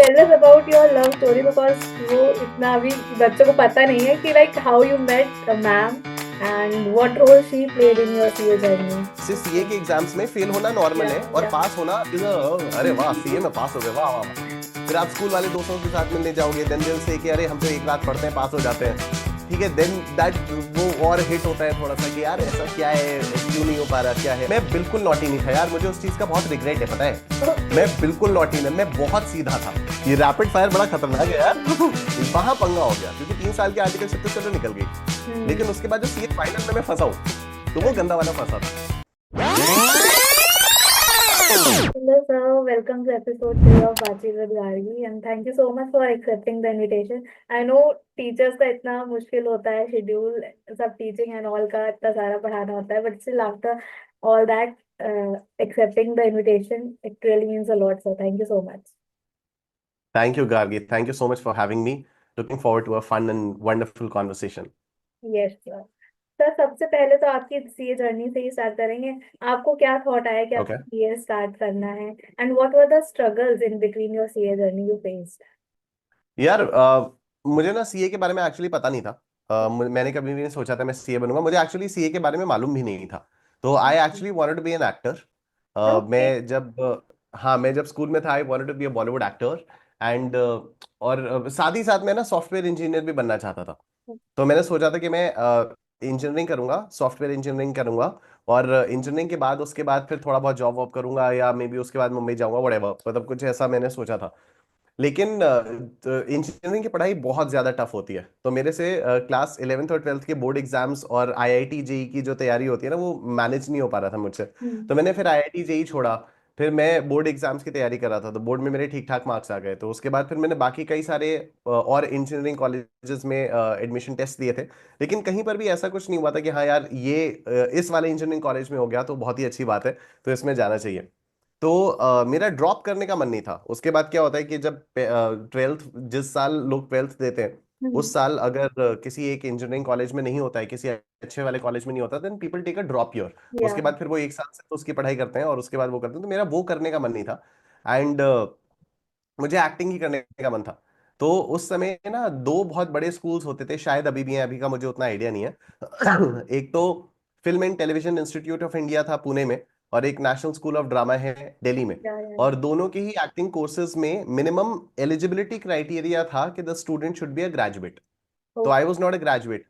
Tell us about your love story because वो इतना अभी बच्चों को पता नहीं है कि like how you met ma'am and what role she played in your CA journey. से सीए के एग्जाम्स में फेल होना नॉर्मल या है और या पास होना इज अरे वाह सीए में पास हो गए, वाह वाह वाह। फिर आप स्कूल वाले दोस्तों के साथ मिलने जाओगे, देन दिल से कि अरे हम तो एक रात पढ़ते हैं पास हो जाते हैं, ठीक है। देन दैट वो और हिट होता है थोड़ा सा कि यार ऐसा क्या है, क्यों नहीं हो पा रहा, क्या है। मैं बिल्कुल नॉटी नहीं था यार, मुझे उस चीज का बहुत रिग्रेट है, पता है। मैं बिल्कुल नॉटी नहीं, मैं बहुत सीधा था। ये रैपिड फायर बड़ा खतरनाक है यार। वहां पंगा हो गया क्योंकि 3 साल के आर्टिकल से तो चलो निकल गई, लेकिन उसके बाद जो सीए फाइनल में मैं फंसा हूँ, तो वो गंदा वाला फंसा था। Hello, sir. Welcome to episode 3 of Baatcheet with Gargi, and thank you so much for accepting the invitation. I know teachers का इतना मुश्किल होता है शेड्यूल, सब टीचिंग एंड ऑल का इतना सारा पढ़ाना होता है, but still after all that, accepting the invitation, it really means a lot. So thank you so much. Thank you, Gargi. Thank you so much for having me. Looking forward to a fun and wonderful conversation. Yes, sir. Sir सबसे पहले तो आपकी CA journey से ही start करेंगे. आपको क्या thought आया कि आपको Okay. सीए स्टार्ट करना है and what were the struggles in between your CA journey you faced? यार मुझे ना सीए के बारे में एक्चुअली पता नहीं था। मैंने कभी भी नहीं सोचा था मैं सीए बनूंगा, मुझे एक्चुअली सीए के बारे में मालूम भी नहीं था। तो I actually wanted to be an actor. Okay. मैं जब स्कूल में था I wanted to be a Bollywood actor. And और साथ ही साथ मैं ना सॉफ्टवेयर इंजीनियर भी बनना चाहता था। तो मैंने सोचा था कि मैं इंजीनियरिंग करूंगा, सॉफ्टवेयर इंजीनियरिंग करूंगा। और इंजीनियरिंग के बाद उसके बाद फिर थोड़ा बहुत जॉब वॉब करूंगा, या मे बी उसके बाद मुंबई जाऊंगा, व्हाटएवर, मतलब कुछ ऐसा मैंने सोचा था। लेकिन इंजीनियरिंग की पढ़ाई बहुत ज्यादा टफ होती है, तो मेरे से क्लास 11th और 12th के बोर्ड एग्जाम्स और आईआईटी जेई की जो तैयारी होती है ना, वो मैनेज नहीं हो पा रहा था मुझसे। तो मैंने फिर आईआईटी जेई छोड़ा। फिर मैं बोर्ड एग्जाम्स की तैयारी कर रहा था, तो बोर्ड में मेरे ठीक ठाक मार्क्स आ गए। तो उसके बाद फिर मैंने बाकी कई सारे और इंजीनियरिंग कॉलेजेस में एडमिशन टेस्ट दिए थे। लेकिन कहीं पर भी ऐसा कुछ नहीं हुआ था कि हाँ यार ये इस वाले इंजीनियरिंग कॉलेज में हो गया तो बहुत ही अच्छी बात है, तो इसमें जाना चाहिए। तो मेरा ड्रॉप करने का मन नहीं था। उसके बाद क्या होता है कि जब ट्वेल्थ, जिस साल लोग ट्वेल्थ देते हैं, उस साल अगर किसी एक इंजीनियरिंग कॉलेज में नहीं होता है, किसी अच्छे वाले कॉलेज में नहीं होता, then people take a drop year. Yeah. उसके बाद फिर वो एक साल से तो उसकी पढ़ाई करते हैं और उसके बाद वो करते हैं। तो मेरा वो करने का मन नहीं था। एंड मुझे एक्टिंग ही करने का मन था। तो उस समय ना दो बहुत बड़े स्कूल्स होते थे, शायद अभी भी हैं, अभी का मुझे उतना आइडिया नहीं है। एक तो film and television institute of India था पुणे में, और एक नेशनल स्कूल ऑफ ड्रामा है दिल्ली में। या. और दोनों के ही एक्टिंग कोर्सेज में मिनिमम एलिजिबिलिटी क्राइटेरिया था कि the student should be a graduate. तो I okay. Was not a graduate.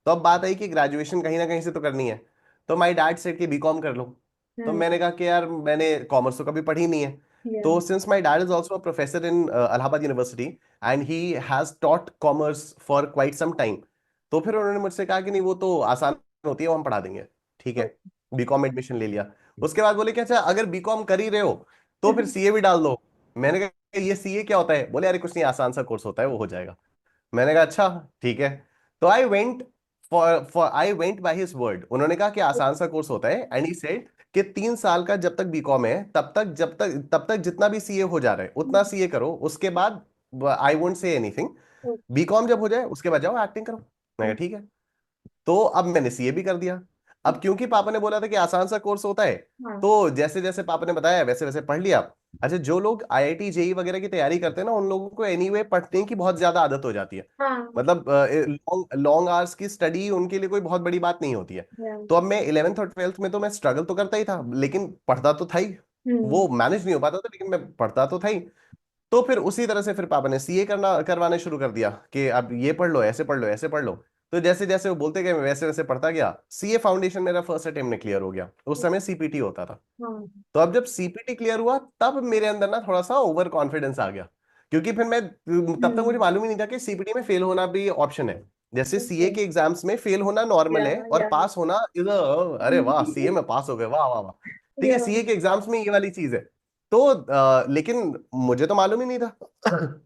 तो अब बात आई कि ग्रेजुएशन कहीं ना कहीं से तो करनी है। तो माई डैड सेड कि बीकॉम कर लो। तो मैंने कहा कि यार मैंने कॉमर्स तो कभी पढ़ी नहीं है। या. तो since my dad is also a professor in Allahabad university and he has taught commerce for quite some time, तो फिर उन्होंने मुझसे कहा कि नहीं वो तो आसान होती है, वो हम पढ़ा देंगे। ठीक है, बीकॉम एडमिशन ले लिया। उसके बाद बोले कि अच्छा अगर बीकॉम कर ही रहे हो तो फिर सीए भी डाल दो। मैंने कहा ये सीए क्या होता है? बोले यार कुछ नहीं, आसान सा कोर्स होता है, वो हो जाएगा। मैंने कहा अच्छा ठीक है। तो I went by his word. उन्होंने कहा कि आसान सा कोर्स होता है, एंड ही सेड कि 3 साल का जब तक बीकॉम है तब तक जितना भी सीए हो जा रहा है उतना सीए करो, उसके बाद I won't say anything. BCom जब हो जाए उसके बाद जाओ एक्टिंग करो। मैं कहा ठीक है। तो अब मैंने सीए भी कर दिया। अब क्योंकि पापा ने बोला था कि आसान सा कोर्स होता है, हाँ. तो जैसे जैसे पापा ने बताया वैसे वैसे पढ़ लिया। अच्छा, जो लोग आईआईटी जेई वगैरह की तैयारी करते हैं ना, उन लोगों को एनीवे पढ़ने की बहुत ज्यादा आदत हो जाती है। हाँ. मतलब लॉन्ग लॉन्ग आवर्स की स्टडी उनके लिए कोई बहुत बड़ी बात नहीं होती है। या. तो अब मैं 11th और 12th में तो मैं स्ट्रगल तो करता ही था, लेकिन पढ़ता तो था ही। हम्म. वो मैनेज नहीं हो पाता था, लेकिन मैं पढ़ता तो था ही। तो फिर उसी तरह से फिर पापा ने सीए करवाने शुरू कर दिया कि अब ये पढ़ लो, ऐसे पढ़ लो, ऐसे पढ़ लो। तो जैसे जैसे वो बोलते गए मैं वैसे वैसे पढ़ता गया। सीए फाउंडेशन मेरा फर्स्ट अटेम्प्ट में क्लियर हो गया, उस समय सीपीटी होता था। हाँ. तो अब जब सीपीटी क्लियर हुआ तब मेरे अंदर ना थोड़ा सा ओवर कॉन्फिडेंस आ गया। क्योंकि फिर मैं तब तक मुझे हम्म. मालूम ही नहीं था कि सीपीटी में फेल होना भी ऑप्शन है। जैसे सीए ओके. के एग्जाम्स में फेल होना नॉर्मल या. है और या. पास होना इज अरे वाह सीए में पास हो गए, वाह वाह वाह। ठीक है, या. सीए के एग्जाम्स में ये वाली चीज है। तो लेकिन मुझे तो मालूम ही नहीं था।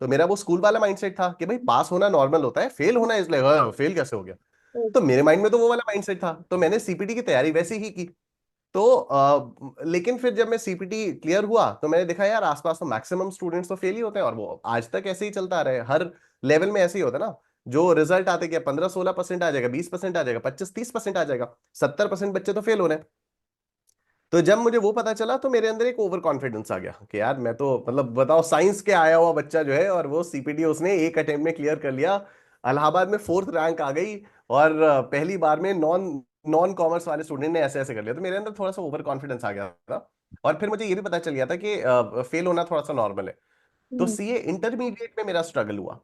तो मेरा वो स्कूल वाला माइंडसेट था कि भाई पास होना नॉर्मल होता है, फेल होना इसलिए फेल कैसे हो गया। तो मेरे माइंड में तो वो वाला माइंडसेट था, तो मैंने सीपीटी की तैयारी वैसे ही की। तो लेकिन फिर जब मैं सीपीटी क्लियर हुआ तो मैंने देखा यार आसपास तो मैक्सिमम स्टूडेंट्स तो फेल ही होते हैं, और वो आज तक ऐसे ही चलता आ रहा है, हर लेवल में ऐसे ही होता है ना। जो रिजल्ट आते क्या 15-16% आ जाएगा, 20% आ जाएगा, 25-30% आ जाएगा, 70% बच्चे तो फेल हो रहे हैं। तो जब मुझे वो पता चला तो मेरे अंदर एक ओवर कॉन्फिडेंस आ गया कि यार मैं तो मतलब बताओ साइंस के आया हुआ बच्चा जो है, और वो सीपीटी उसने एक अटेम्प्ट में क्लियर कर लिया। इलाहाबाद में 4th रैंक आ गई। और पहली बार में नॉन नॉन कॉमर्स वाले स्टूडेंट ने ऐसे ऐसे कर लिया, तो मेरे अंदर थोड़ा सा ओवर कॉन्फिडेंस आ गया था। और फिर मुझे ये भी पता चल गया था कि फेल होना थोड़ा सा नॉर्मल है। तो हम्म। सीए इंटरमीडिएट में मेरा स्ट्रगल हुआ।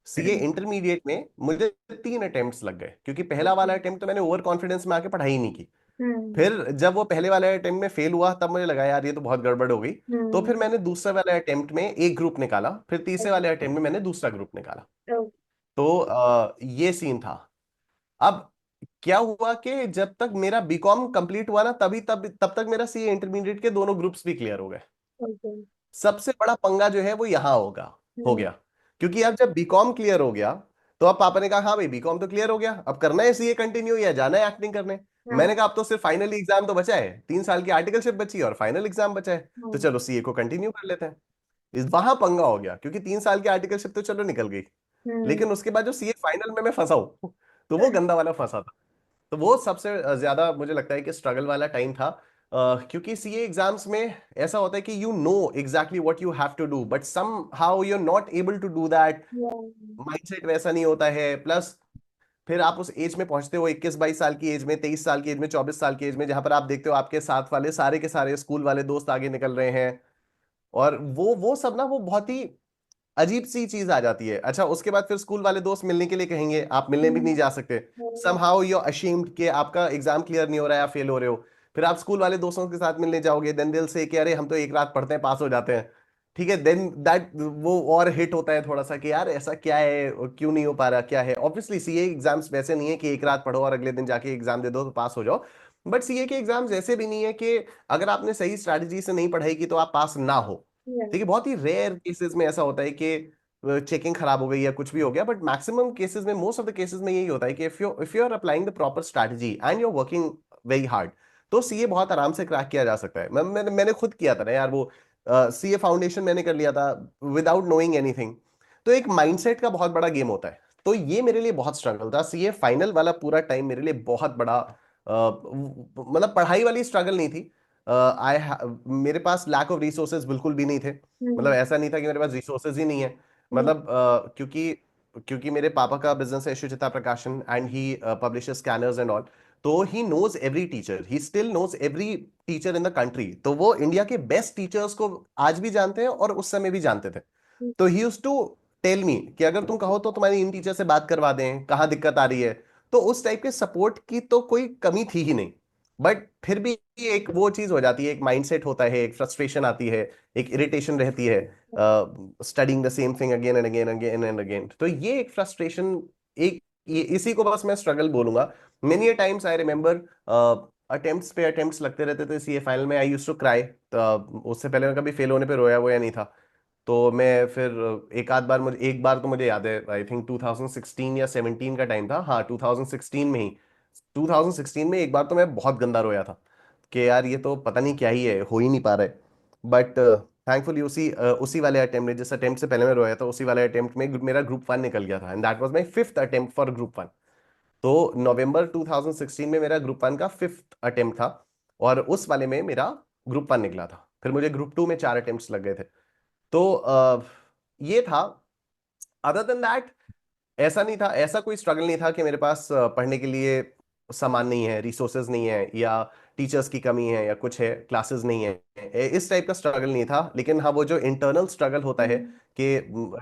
सीए इंटरमीडिएट में मुझे 3 अटेम्प्ट्स लग गए, क्योंकि पहला वाला अटेम्प्ट तो मैंने ओवर कॉन्फिडेंस में आके पढ़ाई ही नहीं की। हम्म। फिर जब वो पहले वाले अटेम्प्ट में फेल हुआ तब मुझे लगा यार ये तो बहुत गड़बड़ हो गई। तो फिर हम्म। मैंने दूसरे वाले अटेम्प्ट में एक ग्रुप निकाला, फिर तीसरे वाले अटेम्प्ट में मैंने दूसरा ग्रुप निकाला। तो ये सीन था। अब क्या हुआ कि जब तक मेरा बीकॉम कंप्लीट हुआ ना, तभी तब तक मेरा सीए इंटरमीडिएट के दोनों ग्रुप्स भी क्लियर हो गए। ओके। सबसे बड़ा पंगा जो है वो यहां हो हम्म। गया। क्योंकि अब जब बीकॉम क्लियर हो गया, तो अब पापा ने कहा हाँ भाई बीकॉम तो क्लियर हो गया, अब करना है सीए कंटिन्यू या जाना है एक्टिंग करने। हाँ। मैंने कहा अब तो सिर्फ फाइनल एग्जाम तो बचा है, 3 साल की आर्टिकलशिप बची है और फाइनल एग्जाम बचा है। तो हाँ। चलो सीए को कंटिन्यू कर लेते हैं। इस वहां पंगा हो गया, क्योंकि 3 साल की आर्टिकलशिप तो चलो निकल गई, हम्म। लेकिन उसके बाद जो सीए फाइनल में मैं फंसा हूं तो वो गंदा वाला फंसा था। तो वो सबसे ज्यादा मुझे लगता है कि स्ट्रगल वाला टाइम था। क्योंकि सीए एग्जाम्स में ऐसा होता है कि you know exactly what you have to do, but somehow you are not able to do that. Mindset वैसा नहीं होता है। प्लस फिर आप उस एज में पहुंचते हो, 21-22 साल की एज में, 23 साल की एज में, 24 साल की एज में, जहां पर आप देखते हो आपके साथ वाले सारे के सारे स्कूल वाले दोस्त आगे निकल रहे हैं। और वो सब ना वो बहुत ही अजीब सी चीज आ जाती है। अच्छा, उसके बाद फिर स्कूल वाले दोस्त मिलने के लिए कहेंगे, आप मिलने भी नहीं जा सकते। समहाउ यू अशेम्ड कि आपका एग्जाम क्लियर नहीं हो रहा है, आप फेल हो रहे हो। फिर आप स्कूल वाले दोस्तों के साथ मिलने जाओगे, देन दिल से कि अरे हम तो एक रात पढ़ते हैं पास हो जाते हैं। ठीक है, देन दैट वो और हिट होता है थोड़ा सा कि यार ऐसा क्या है और क्यों नहीं हो पा रहा, क्या है। ऑब्वियसली सीए एग्जाम्स वैसे नहीं है कि एक रात पढ़ो और अगले दिन जाके एग्जाम दे दो तो पास हो जाओ। बट सीए के एग्जाम्स ऐसे भी नहीं है कि अगर आपने सही स्ट्रैटेजी से नहीं पढ़ाई की तो आप पास ना हो। ठीक है, बहुत ही रेयर केसेस में ऐसा होता है कि चेकिंग खराब हो गई या कुछ भी हो गया, बट मैक्सिमम केसेस में, मोस्ट ऑफ द केसेस में यही होता है कि if you are applying the proper strategy and you are working very hard, तो सीए बहुत आराम से क्रैक किया जा सकता है। मैंने खुद किया था ना यार, वो सीए फाउंडेशन मैंने कर लिया था विदाउट नोइंग एनीथिंग। तो एक माइंडसेट का बहुत बड़ा गेम होता है। तो ये मेरे लिए बहुत स्ट्रगल था, सीए फाइनल वाला पूरा टाइम मेरे लिए बहुत बड़ा मतलब पढ़ाई वाली स्ट्रगल नहीं थी। आई मेरे पास लैक ऑफ रिसोर्सेज बिल्कुल भी नहीं थे। मतलब ऐसा नहीं था कि मेरे पास रिसोर्सेज ही नहीं है। मतलब क्योंकि क्योंकि मेरे पापा का बिजनेस है Shuchita Prakashan, and he publishes scanners and all. तो he knows every teacher, he still knows every teacher in the country. तो वो इंडिया के बेस्ट टीचर्स को आज भी जानते हैं और उस समय भी जानते थे। तो he used to tell me कि अगर तुम कहो तो तुम्हारी इन टीचर से बात करवा दें, कहाँ दिक्कत आ रही है। तो उस टाइप के सपोर्ट की तो कोई कमी थी ही नहीं। बट फिर भी एक वो चीज हो जाती है, एक माइंडसेट होता है, एक फ्रस्ट्रेशन आती है, एक इरिटेशन रहती है, studying the same thing again and again again and again. तो ये एक फ्रस्ट्रेशन, एक इसी को बस मैं स्ट्रगल बोलूंगा। Many times I remember attempts पे अटेम्प्ट्स लगते रहते थे सीए फाइनल में, आई यूज्ड टू क्राई। तो उससे पहले मैं कभी फेल होने पे रोया वोया नहीं था। तो मैं फिर एक आध बार, मुझे एक बार तो मुझे याद है, आई थिंक 2016 या 17 का टाइम था, हाँ 2016 में ही। 2016 में एक बार तो मैं बहुत गंदा रोया था कि यार ये तो पता नहीं क्या ही है, हो ही नहीं पा रहा है। बट थैंकफुली उसी वाले अटेम्प्ट में, जिस अटेम्प्ट से पहले मैं रोया था, उसी वाले अटेम्प्ट में मेरा ग्रुप 1 निकल गया था, and that was my 5th attempt for group 1। तो नवंबर 2016 में मेरा ग्रुप 1 का 5th अटेम्प्ट था, और उस वाले में मेरा ग्रुप 1 निकला था। फिर मुझे ग्रुप 2 में 4 अटेम्प्ट्स लग गए थे। तो ये था। अदर देन दैट ऐसा नहीं था, ऐसा कोई स्ट्रगल नहीं था कि मेरे पास पढ़ने के लिए सामान नहीं है, रिसोर्सेज नहीं है, या टीचर्स की कमी है, या कुछ है, क्लासेस नहीं है। इस टाइप का स्ट्रगल नहीं था। लेकिन हाँ, वो जो इंटरनल स्ट्रगल होता है कि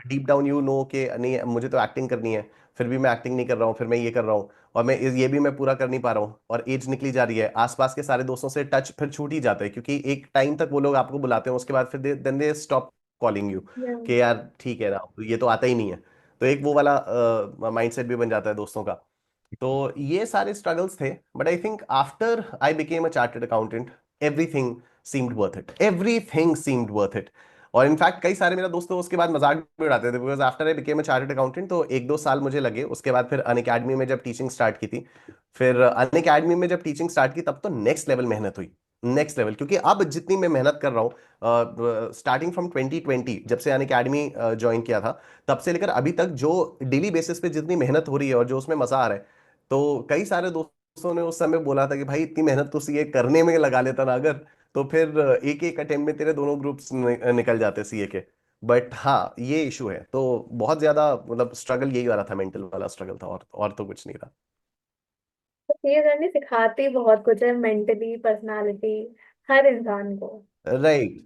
डीप डाउन यू नो कि नहीं मुझे तो एक्टिंग करनी है, फिर भी मैं एक्टिंग नहीं कर रहा हूँ, फिर मैं ये कर रहा हूँ, और मैं ये भी मैं पूरा कर नहीं पा रहा हूँ, और एज निकली जा रही है, आसपास के सारे दोस्तों से टच फिर छूट ही जाता है, क्योंकि एक टाइम तक वो लोग आपको बुलाते हैं, उसके बाद फिर then they stop calling you कि यार ठीक है ना, ये तो आता ही नहीं है। तो एक वो वाला माइंडसेट भी बन जाता है दोस्तों का। तो ये सारे स्ट्रगल्स थे, but I think after I became a chartered accountant, everything seemed worth it, everything seemed worth it. और इनफैक्ट कई सारे मेरे दोस्तों उसके बाद मजाक भी उड़ाते थे, because after I became a chartered accountant तो 1-2 साल मुझे लगे। उसके बाद फिर अन अकेडमी में जब टीचिंग स्टार्ट की थी, फिर अन अकेडमी में जब टीचिंग स्टार्ट की, तब तो नेक्स्ट लेवल मेहनत हुई। नेक्स्ट लेवल, क्योंकि अब जितनी मैं मेहनत कर रहा हूँ, स्टार्टिंग फ्रॉम 2020 जब से अन अकेडमी ज्वाइन किया था, तब से लेकर अभी तक जो डेली बेसिस पे जितनी मेहनत हो रही है और जो उसमें मजा आ रहा है, तो कई सारे दोस्तों दोस्तों ने उस समय बोला था कि भाई इतनी मेहनत तो सीए करने में लगा लेता ना अगर, तो फिर एक एक अटेम्प्ट में तेरे दोनों ग्रुप्स निकल जाते सीए के। बट हाँ, ये इशू है, तो बहुत ज्यादा मतलब स्ट्रगल यही वाला था, मेंटल वाला स्ट्रगल था, और तो कुछ नहीं था। तो ये जर्नी सिखाती बहुत कुछ है, मेंटली, पर्सनालिटी, हर इंसान को। राइट।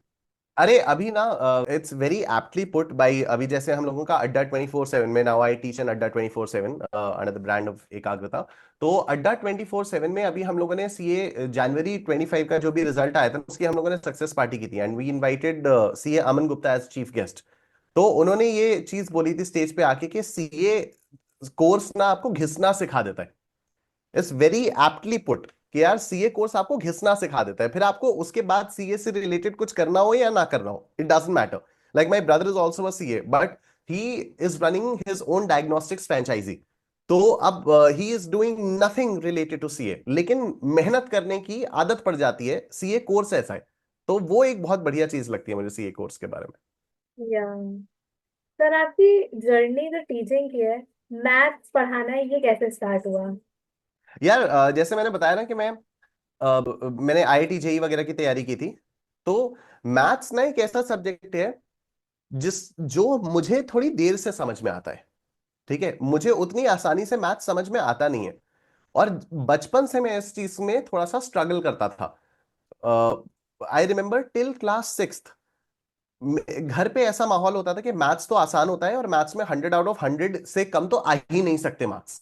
अरे अभी ना, it's very aptly put buy, अभी जैसे हम लोगों का अड्डा 24/7 में, नाउ आई टीच एन अड्डा 24/7 अंडर द ब्रांड ऑफ एकाग्रता। तो अड्डा 24/7 में अभी हम लोगों ने सीए जनवरी 25 का जो भी रिजल्ट आया था उसकी हम लोगों ने सक्सेस पार्टी की थी, and we invited CA Aman Gupta as chief guest. तो उन्होंने ये चीज बोली थी स्टेज पे आके कि सीए कोर्स ना आपको घिसना सिखा देता है। इट्स वेरी एप्टली पुट कि यार सीए कोर्स आपको घिसना सिखा देता है, फिर आपको उसके बाद सीए से रिलेटेड कुछ करना हो या ना करना हो, it doesn't matter. Like my brother is also a CA, but he is running his own diagnostics franchise. तो अब he is doing nothing related to CA, लेकिन मेहनत करने की आदत पड़ जाती है, सीए कोर्स ऐसा है। तो वो एक बहुत बढ़िया चीज लगती है मुझे सीए कोर्स के बारे में। या सर, आपकी जर्नी जो टीचिंग की है, मैथ्स पढ़ाना है, ये कैसे स्टार्ट हुआ? यार जैसे मैंने बताया ना कि मैंने आईआईटी जेई वगैरह की तैयारी की थी। तो मैथ्स ना एक ऐसा सब्जेक्ट है जिस जो मुझे थोड़ी देर से समझ में आता है। ठीक है, मुझे उतनी आसानी से मैथ्स समझ में आता नहीं है। और बचपन से मैं इस चीज में थोड़ा सा स्ट्रगल करता था। आई रिमेम्बर टिल क्लास 6 घर पे ऐसा माहौल होता था कि मैथ्स तो आसान होता है और मैथ्स में 100 आउट ऑफ 100 से कम तो आ ही नहीं सकते मार्क्स।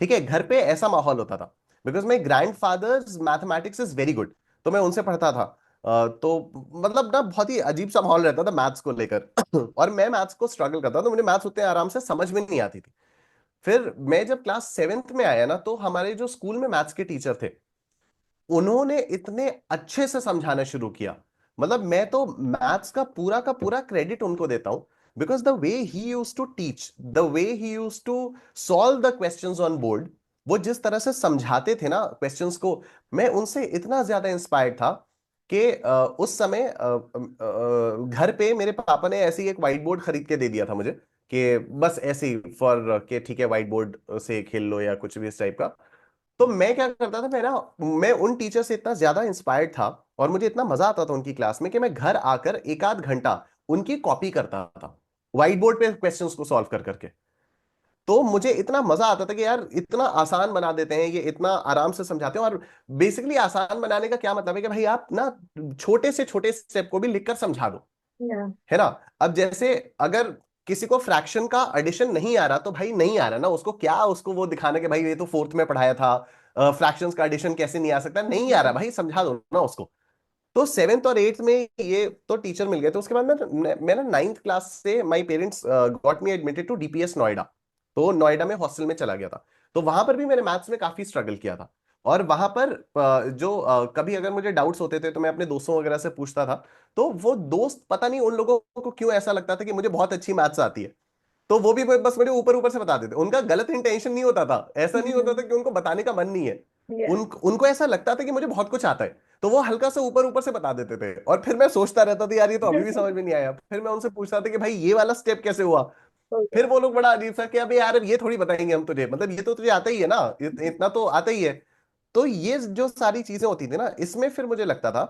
ठीक है, घर पे ऐसा माहौल होता था, because my grandfather's mathematics is very good. तो मैं उनसे पढ़ता था। तो मतलब ना बहुत ही अजीब सा माहौल रहता था मैथ्स को लेकर और मैं मैथ्स को स्ट्रगल करता था, तो मुझे मैथ्स उतने आराम से समझ में नहीं आती थी। फिर मैं जब क्लास 7th में आया ना, तो हमारे जो स्कूल में मैथ्स के टीचर थे उन्होंने इतने अच्छे से समझाना शुरू किया। मतलब मैं तो मैथ्स का पूरा क्रेडिट उनको देता हूं, because the way he used to teach, the way he used to solve the questions on board, वो जिस तरह से समझाते थे ना क्वेश्चंस को, मैं उनसे इतना ज्यादा इंस्पायर्ड था कि उस समय घर पे मेरे पापा ने ऐसे ही एक व्हाइट बोर्ड खरीद के दे दिया था मुझे, कि बस ऐसे ही फॉर के ठीक है व्हाइट बोर्ड से खेल लो या कुछ भी इस टाइप का। तो मैं क्या करता था, मैं उन टीचर से इतना ज्यादा इंस्पायर्ड था और मुझे इतना मजा आता था उनकी क्लास में कि मैं घर आकर एक आध घंटा उनकी कॉपी करता था, व्हाइट बोर्ड पे क्वेश्चंस को सॉल्व कर करके। तो मुझे इतना मजा आता था कि यार इतना आसान बना देते हैं ये, इतना आराम से समझाते हैं। और बेसिकली आसान बनाने का क्या मतलब है कि भाई आप ना छोटे से छोटे स्टेप को भी लिखकर समझा दो, या है ना। अब जैसे अगर किसी को फ्रैक्शन का एडिशन नहीं आ रहा, तो भाई नहीं आ रहा ना, उसको क्या, उसको वो दिखाना कि भाई ये तो 4th में पढ़ाया था, फ्रैक्शंस का एडिशन कैसे नहीं आ सकता, नहीं आ रहा भाई, समझा दो ना उसको। तो 7th और 8th में ये तो टीचर मिल गए। तो उसके बाद मैं ना 9th क्लास से my parents got me admitted to DPS Noida. तो नोएडा में हॉस्टल में चला गया था। तो वहां पर भी मैंने मैथ्स में काफी स्ट्रगल किया था। और वहां पर कभी अगर मुझे डाउट्स होते थे तो मैं अपने दोस्तों वगैरह से पूछता था। तो वो दोस्त पता नहीं उन लोगों को क्यों ऐसा लगता था कि मुझे बहुत अच्छी मैथ्स आती है, तो वो भी बस मुझे ऊपर ऊपर से बता देते। उनका गलत इंटेंशन नहीं होता था, ऐसा नहीं होता था कि उनको बताने का मन नहीं है। या उनको ऐसा लगता था कि मुझे बहुत कुछ आता है, तो वो हल्का सा ऊपर ऊपर से बता देते थे। और फिर मैं सोचता रहता था यार ये तो अभी भी समझ में नहीं आया। फिर मैं उनसे पूछता था कि भाई ये वाला स्टेप कैसे हुआ। फिर वो लोग बड़ा अजीब सा कि अबे यार अब ये थोड़ी बताएंगे हम तुझे, मतलब ये तो तुझे आता ही है ना, इतना तो आता ही है। तो ये जो सारी चीजें होती थी ना, इसमें फिर मुझे लगता था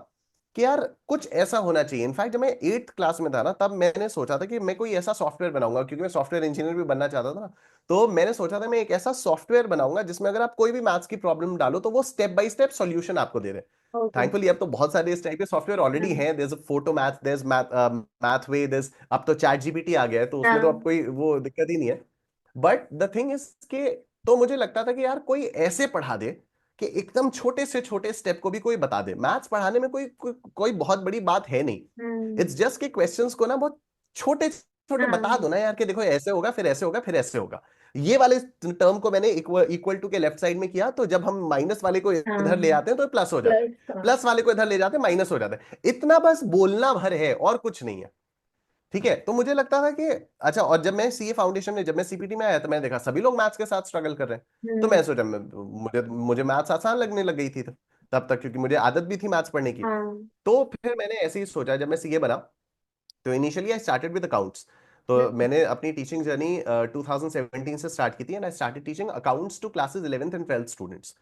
कि यार कुछ ऐसा होना चाहिए। इनफैक्ट जब मैं 8th क्लास में था ना, तब मैंने सोचा था कि मैं कोई ऐसा सॉफ्टवेयर बनाऊंगा, क्योंकि मैं सॉफ्टवेयर इंजीनियर भी बनना चाहता था ना। तो मैंने सोचा था मैं एक ऐसा सॉफ्टवेयर बनाऊंगा जिसमें अगर आप कोई भी मैथ्स की प्रॉब्लम डालो तो वो स्टेप बाय स्टेप सॉल्यूशन आपको दे दे। ओके। थैंकफुली अब तो बहुत सारे इस टाइप के सॉफ्टवेयर ऑलरेडी हैं, there is photo math, there is Mathway, there अब तो चैट जीपीटी आ गया है, तो उसमें तो अब हाँ कोई वो दिक्कत ही नहीं है। बट द थिंग इज के, तो मुझे लगता था कि यार कोई ऐसे पढ़ा दे कि एकदम छोटे से छोटे स्टेप को भी कोई बता दे। मैथ्स पढ़ाने में कोई बहुत बड़ी बात है नहीं। हम्म इट्स जस्ट कि क्वेश्चंस को ना बहुत छोटे छोटे बता हाँ दो ना यार, कि देखो ऐसे होगा, फिर ऐसे होगा, फिर ऐसे होगा। ये वाले टर्म को मैंने इक्वल टू के लेफ्ट साइड में किया, तो जब हम माइनस वाले को हाँ। इधर ले आते हैं तो प्लस हो जाता है, प्लस, हाँ। प्लस वाले को इधर ले जाते हैं माइनस हो जाता है। इतना बस बोलना भर है और कुछ नहीं है। ठीक है, तो मुझे लगता था कि अच्छा। और जब मैं सीए फाउंडेशन में, जब मैं सीपीटी में आया तो मैंने देखा सभी लोग मैथ्स के साथ स्ट्रगल कर रहे हैं। तो हम्म मैं सोचा मुझे मुझे मैथ्स आसान लगने लग गई थी तब तक, क्योंकि मुझे आदत भी थी मैथ्स पढ़ने की। हाँ। तो फिर मैंने ऐसे ही सोचा, जब मैं सीए बना तो initially I started with accounts. तो मैंने अपनी टीचिंग जर्नी 2017 से स्टार्ट की थी, and I started teaching accounts to classes 11th and 12th students.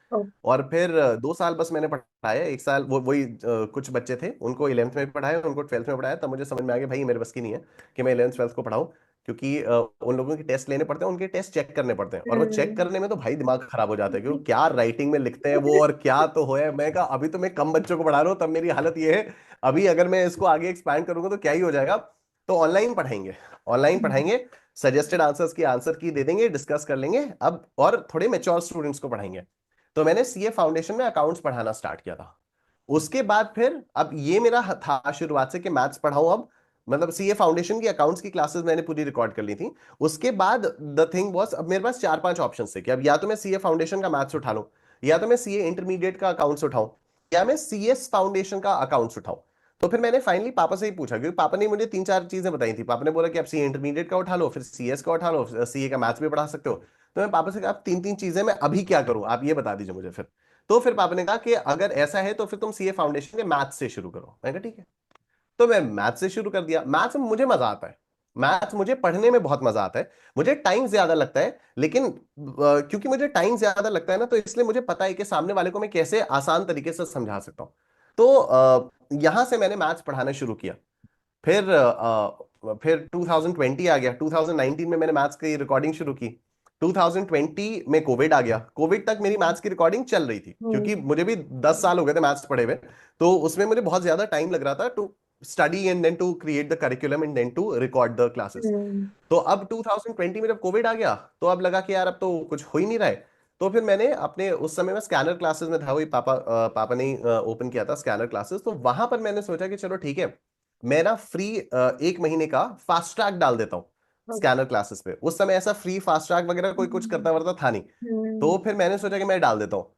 और फिर 2 साल बस मैंने पढ़ाया, 1 साल वो वही कुछ बच्चे थे उनको 11th में पढ़ाया, उनको 12th में पढ़ाया। तब मुझे समझ में आ गया भाई मेरे बस की नहीं है कि मैं 11th 12th को पढ़ाऊं, क्योंकि उन लोगों के टेस्ट लेने पड़ते हैं, उनके टेस्ट चेक करने पड़ते हैं, और वो चेक करने में तो भाई दिमाग खराब हो जाता है कि वो क्या राइटिंग में लिखते हैं वो, और क्या तो होया। मैं कहा अभी तो मैं कम बच्चों को पढ़ा रहा हूँ, तब मेरी हालत ये है, अभी अगर मैं इसको आगे एक्सपैंड करूंगा तो क्या ही हो जाएगा। तो ऑनलाइन पढ़ाएंगे, ऑनलाइन पढ़ाएंगे, सजेस्टेड आंसर्स की आंसर की दे देंगे, डिस्कस कर लेंगे अब, और थोड़े मेच्योर स्टूडेंट्स को पढ़ाएंगे। तो मैंने सीए फाउंडेशन में अकाउंट्स पढ़ाना स्टार्ट किया था। उसके बाद फिर अब ये मेरा था शुरुआत से कि मैथ्स पढ़ाऊं अब, मतलब सीए फाउंडेशन की अकाउंट्स की क्लासेस मैंने पूरी रिकॉर्ड कर ली थी। उसके बाद द थिंग वाज, अब मेरे पास 4 5 ऑप्शन थे कि अब या तो मैं सीए फाउंडेशन का मैथ्स उठा लूं, या तो मैं सीए इंटरमीडिएट का अकाउंट्स उठाऊं, या मैं सीएस फाउंडेशन का अकाउंट्स उठाऊं। तो फिर मैंने फाइनली पापा से ही पूछा, क्योंकि पापा ने मुझे 3 4 चीजें बताई थी। पापा ने बोला कि आप सीए इंटरमीडिएट का उठा लो, फिर सीएस का उठा लो, सीए का मैथ्स भी पढ़ा सकते हो। तो मैं पापा से कहा आप 3 3 चीजें, मैं अभी क्या करूं आप ये बता दीजिए मुझे फिर। तो फिर पापा ने कहा कि अगर ऐसा है तो फिर तुम सीए फाउंडेशन के मैथ्स से शुरू करो। मैंने कहा ठीक है। तो मैं मैथ्स से शुरू कर दिया। मैथ्स में मुझे मजा आता है, मैथ्स मुझे पढ़ने में बहुत मजा आता है। मुझे टाइम ज्यादा लगता है, लेकिन क्योंकि मुझे टाइम ज्यादा लगता है ना, तो इसलिए मुझे पता है कि सामने वाले को मैं कैसे आसान तरीके से समझा सकता हूँ। तो यहां से मैंने मैथ्स पढ़ाना शुरू किया। फिर 2020 आ गया, 2019 में मैंने मैथ्स की रिकॉर्डिंग शुरू की। 2020 में कोविड आ गया, कोविड तक मेरी मैथ्स की रिकॉर्डिंग चल रही थी, क्योंकि मुझे भी 10 साल हो गए थे मैथ्स पढ़े हुए। तो उसमें मुझे बहुत ज्यादा टाइम लग रहा था to study and then to create the curriculum and then to record the classes. तो अब 2020 में जब कोविड आ गया, तो अब लगा कि यार अब तो कुछ हो ही नहीं रहा है। तो फिर मैंने अपने, उस समय मैं स्कैनर क्लासेस में था, वही पापा ने ओपन किया था स्कैनर क्लासेस। तो वहां पर मैंने सोचा कि चलो ठीक है, मैं ना फ्री 1 महीने का फास्ट ट्रैक डाल देता हूँ स्कैनर क्लासेस पे। उस समय ऐसा फ्री फास्ट ट्रैक वगैरह कोई कुछ करता वरता था नहीं। तो फिर मैंने सोचा कि मैं डाल देता हूँ।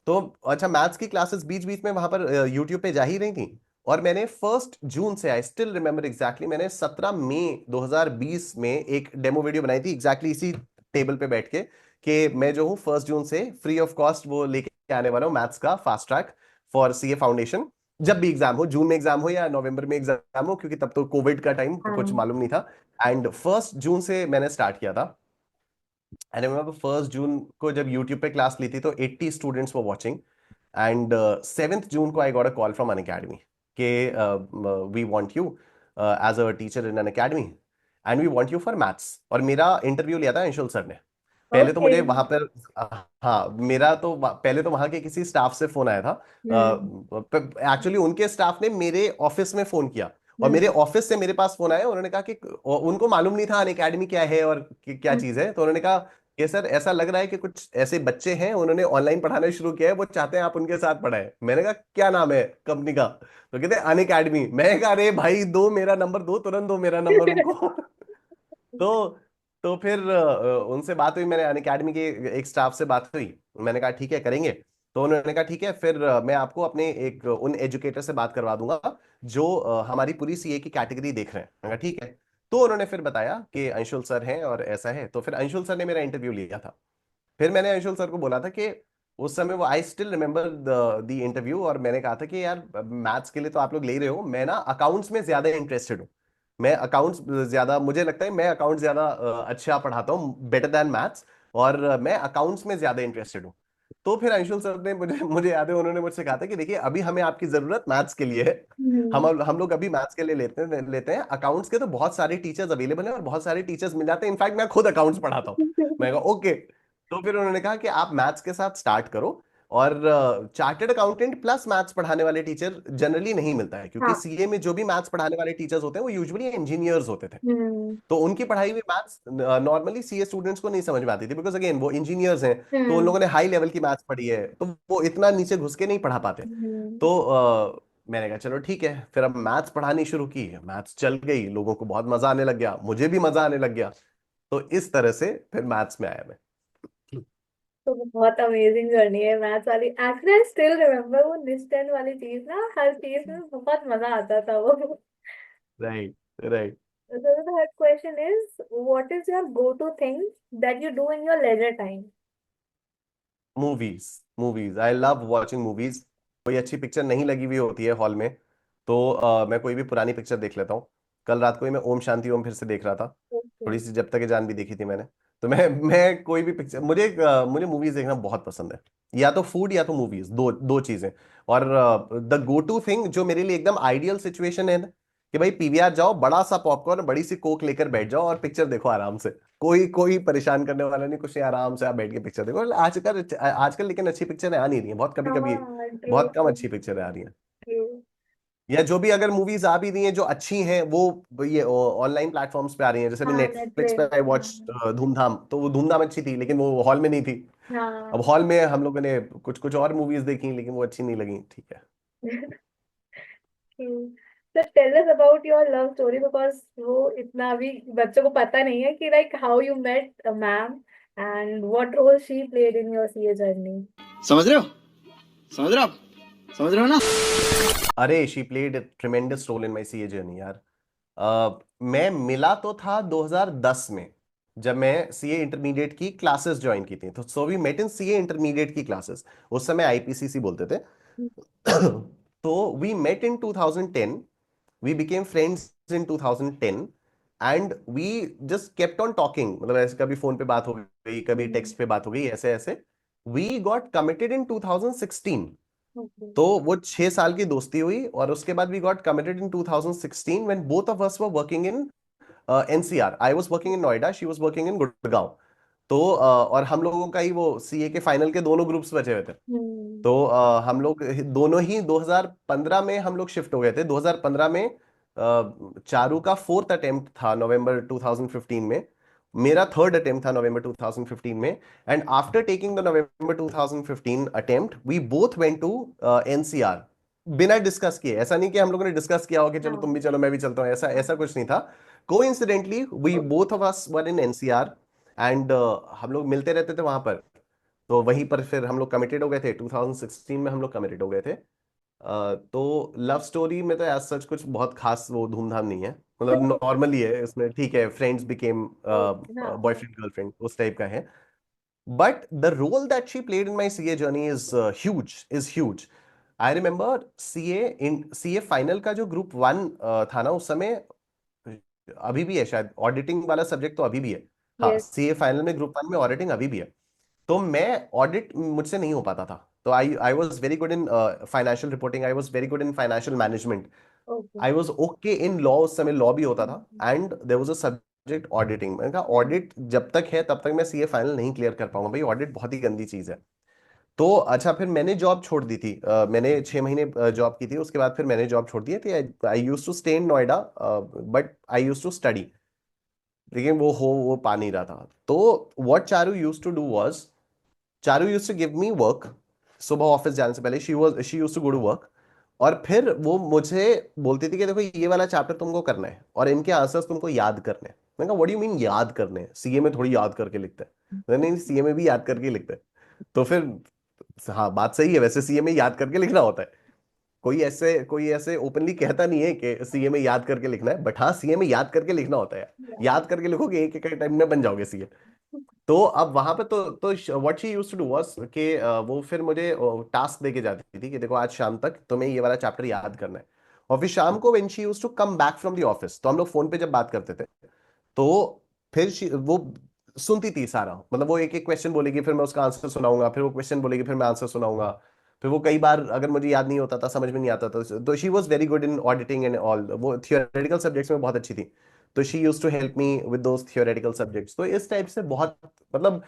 तो अच्छा, मैथ्स की क्लासेस बीच बीच में वहां पर यूट्यूब पे जा ही रही थी। और मैंने 1 जून से, आई स्टिल रिमेम्बर एग्जैक्टली, मैंने 17 मई 2020 में एक डेमो वीडियो बनाई थी एग्जैक्टली इसी टेबल पे बैठ के, कि मैं जो हूँ 1 जून से फ्री ऑफ कॉस्ट वो लेके आने वाला हूँ मैथ्स का fast track for CA foundation. जब भी एग्जाम हो, जून में एग्जाम हो या नवंबर में एग्जाम हो, क्योंकि तब तो कोविड का टाइम तो कुछ हाँ। मालूम नहीं था। एंड 1 जून से मैंने स्टार्ट किया था। एंड मैं 1 जून को जब यूट्यूब पे क्लास ली थी तो 80 students were watching. And 7th June को I got a call from an academy के we want you as a teacher in an academy, and we want you for maths. और मेरा इंटरव्यू लिया था Anshul sir ने। पहले तो ओके। मुझे वहां पर हाँ, मेरा तो पहले तो वहां के किसी स्टाफ से फोन आया था। एक्चुअली उनके स्टाफ ने मेरे ऑफिस में फोन किया, और मेरे ऑफिस से मेरे पास फोन आया। उन्होंने कहा कि उनको मालूम नहीं था अन अकेडमी क्या है और क्या चीज है। तो उन्होंने कहा कि सर ऐसा लग रहा है कि कुछ ऐसे बच्चे हैं, उन्होंने ऑनलाइन पढ़ाना शुरू किया है, वो चाहते हैं आप उनके साथ पढ़ाएं। मैंने कहा क्या नाम है कंपनी का? तो कहते हैं अन अकेडमी। मैं कहा अरे भाई दो मेरा नंबर, दो तुरंत दो मेरा नंबर उनको। तो तो फिर उनसे बात हुई, मैंने अनअकैडमी के एक स्टाफ से बात हुई। मैंने कहा ठीक है करेंगे। तो उन्होंने कहा ठीक है, फिर मैं आपको अपने एक उन एजुकेटर से बात करवा दूंगा जो हमारी पूरी सीए की कैटेगरी देख रहे हैं। मैंने कहा ठीक है। तो उन्होंने फिर बताया कि अंशुल सर हैं और ऐसा है। तो फिर अंशुल सर ने मेरा इंटरव्यू लिया था। फिर मैंने अंशुल सर को बोला था कि उस समय वो, I still remember the interview, और मैंने कहा था कि यार मैथ्स के लिए तो आप लोग ले ही रहे हो, मैं ना अकाउंट्स में ज्यादा इंटरेस्टेड हूँ। मैं अकाउंट्स ज्यादा, मुझे लगता है मैं अकाउंट्स ज्यादा अच्छा पढ़ाता हूँ, बेटर देन मैथ्स। और मैं अकाउंट्स में ज्यादा इंटरेस्टेड हूँ। तो फिर अंशुल सर ने मुझे मुझे याद है उन्होंने मुझसे कहा था कि देखिए अभी हमें आपकी जरूरत मैथ्स के लिए है। हम लोग अभी मैथ्स के लिए लेते हैं, अकाउंट्स के तो बहुत सारे टीचर्स अवेलेबल हैं और बहुत सारे टीचर्स मिल जाते हैं, इनफैक्ट मैं खुद अकाउंट्स पढ़ाता हूँ। मैं कहा ओके। तो फिर उन्होंने कहा कि आप मैथ्स के साथ स्टार्ट करो, और चार्टर्ड अकाउंटेंट प्लस मैथ्स पढ़ाने वाले टीचर जनरली नहीं मिलता है, क्योंकि हाँ। सीए में जो भी मैथ्स पढ़ाने वाले टीचर्स होते हैं वो यूजुअली इंजीनियर्स होते थे। हम्म। तो उनकी पढ़ाई हुई मैथ्स नॉर्मली सीए स्टूडेंट्स को नहीं समझ में आती थी, बिकॉज अगेन वो इंजीनियर्स हैं। तो उन हम्म। लोगों ने हाई लेवल की मैथ्स पढ़ी है, तो वो इतना नीचे घुस के नहीं पढ़ा पाते। हम्म। तो मैंने कहा चलो ठीक है, फिर अब मैथ्स पढ़ानी शुरू की, मैथ्स चल गई, लोगों को बहुत मजा आने लग गया, मुझे भी मजा आने लग गया। तो इस तरह से फिर मैथ्स में आया मैं। तो बहुत अमेजिंग जर्नी है मैथ्स वाली। एक्चुअली आई स्टिल रिमेम्बर वो डिस्टेंस वाली चीज ना, हर चीज में बहुत मजा आता था वो। Right, right. So the third question is, what is your go-to thing that you do in your leisure time? Movies, movies, I love watching movies. कोई अच्छी पिक्चर नहीं लगी हुई होती है हॉल में, तो मैं कोई भी पुरानी पिक्चर देख लेता हूँ। कल रात को ही मैं ओम शांति ओम फिर से देख रहा था। थोड़ी सी जब तक ये जान भी देखी थी मैंने। तो मैं कोई भी पिक्चर, मुझे मूवीज देखना बहुत पसंद है। या तो फूड या तो मूवीज, दो दो चीजें। और द गो टू थिंग जो मेरे लिए एकदम आइडियल सिचुएशन है ना, कि भाई पीवीआर जाओ, बड़ा सा पॉपकॉर्न बड़ी सी कोक लेकर बैठ जाओ और पिक्चर देखो आराम से। कोई कोई परेशान करने वाला नहीं, कुछ नहीं, आराम से आप बैठ के पिक्चर देखो। आजकल आजकल लेकिन अच्छी पिक्चरें आ नहीं रही हैं, बहुत कभी कभी, हाँ, ट्रू बहुत कम ट्रू अच्छी पिक्चरें आ रही हैं। ट्रू। या जो भी अगर मूवीज आ भी रही हैं जो अच्छी हैं, वो ये ऑनलाइन प्लेटफॉर्म्स पे आ रही हैं। जैसे भी हाँ, नेटफ्लिक्स पे नेटफ्लिक्स। आई वॉच हाँ धूमधाम, तो वो धूमधाम अच्छी थी लेकिन वो हॉल में नहीं थी। अब हाँ। हॉल में हम लोगों ने कुछ कुछ और मूवीज देखी लेकिन वो अच्छी नहीं लगी, ठीक है। So tell us about your love story because वो इतना अभी बच्चों को पता नहीं है कि like how you met a ma'am and what role she played in your CA journey. समझ रहे हो? समझ रहे हो आप? समझ रहे हो ना? अरे she played tremendous role in my CA journey यार। मैं मिला तो था 2010 में, जब मैं सीए इंटरमीडिएट की क्लासेस ज्वाइन की थी। तो so we met in CA intermediate की क्लासेस, उस समय आईपीसीसी बोलते थे। तो we met in 2010, we became friends in 2010 and we just kept on talking। मतलब ऐसे कभी फोन पे बात हो गई, कभी Hmm. टेक्स्ट पे बात हो गई, ऐसे ऐसे we got committed in 2016। Okay. तो वो 6 साल की दोस्ती हुई और उसके बाद we got committed in 2016 when both of us were working in NCR. I was working in Noida, she was working in Gurgaon. तो और हम लोगों का ही वो सीए के फाइनल के दोनों ग्रुप्स बचे हुए थे। Hmm. तो हम लोग दोनों ही 2015 में हम लोग शिफ्ट हो गए थे। 2015 में चारू का फोर्थ अटेम्प्ट था नवंबर 2015 में, मेरा थर्ड अटेम्प्ट था नवंबर 2015 में। And after taking the November 2015 attempt we both went to NCR, बिना डिस्कस किए। ऐसा नहीं कि हम लोगों ने डिस्कस किया हो कि चलो तुम भी हाँ चलो मैं भी चलता हूँ, ऐसा ऐसा हाँ। कुछ नहीं था। Coincidentally we Okay. Both of us were in NCR and हम लोग मिलते रहते थे वहां पर। तो वहीं पर फिर हम लोग कमिटेड हो गए थे, 2016 में हम लोग कमिटेड हो गए थे। तो लव स्टोरी में तो एज सच कुछ बहुत खास वो धूमधाम नहीं है, मतलब नॉर्मली है इसमें, ठीक है, फ्रेंड्स बिकेम Okay. हाँ। बॉयफ्रेंड गर्लफ्रेंड उस टाइप का है। But the role that she played in my CA journey is huge. I remember CA final का जो ग्रुप वन था ना उस समय, अभी भी है शायद, ऑडिटिंग वाला सब्जेक्ट तो अभी भी है। हाँ, Yes. सीए फाइनल में ग्रुप वन में ऑडिटिंग अभी भी है। तो मैं ऑडिट मुझसे नहीं हो पाता था। तो I I was very good in financial reporting, I was very good in financial management, Okay. I was okay in law. उस समय लॉ भी होता था and there was a subject auditing. मैंने कहा ऑडिट जब तक है तब तक मैं सीए फाइनल नहीं क्लियर कर पाऊंगा, भाई ऑडिट बहुत ही गंदी चीज है। तो अच्छा, फिर मैंने जॉब छोड़ दी थी। मैंने 6 महीने जॉब की थी, उसके बाद फिर मैंने जॉब छोड़ दी थी। I use to stay in Noida but I use to study, लेकिन वो पा नहीं रहा था। तो what Charu use to do was, Charu use to give me work. सुबह ऑफिस जाने से पहले she use to go to work, और फिर वो मुझे बोलती थी कि देखो ये वाला चैप्टर तुमको करना है और इनके आंसर्स तुमको याद करने हैं। मैंने कहा व्हाट डू यू मीन याद करने हैं, सीए में थोड़ी याद करके लिखते हैं। नहीं, सीए में भी याद करके लिखते हैं। तो फिर हाँ, बात सही है, वैसे सीए में याद करके लिखना होता है। कोई ऐसे ओपनली कहता नहीं है कि सीए में याद करके लिखना है, बट हाँ, सीए में याद करके लिखना होता है। Yeah. याद करके लिखोगे एक एक टाइम में बन जाओगे सीए। तो अब वहां पे तो what she used to do was कि वो फिर मुझे टास्क देके जाती थी कि देखो आज शाम तक तुम्हें ये वाला चैप्टर याद करना है। और फिर शाम को when she used to come back from the office, तो हम लोग फोन पे जब बात करते थे, तो फिर वो सुनती थी सारा। मतलब वो एक एक क्वेश्चन बोलेगी, फिर मैं उसका आंसर सुनाऊंगा, फिर वो क्वेश्चन बोलेगी, फिर मैं आंसर सुनाऊंगा। फिर वो कई बार अगर मुझे याद नहीं होता था, समझ में नहीं आता था, तो she was very good in auditing and all. वो थियोरेटिकल सब्जेक्ट्स में बहुत अच्छी थी। तो she use to help me with those theoretical subjects. तो इस टाइप से बहुत, मतलब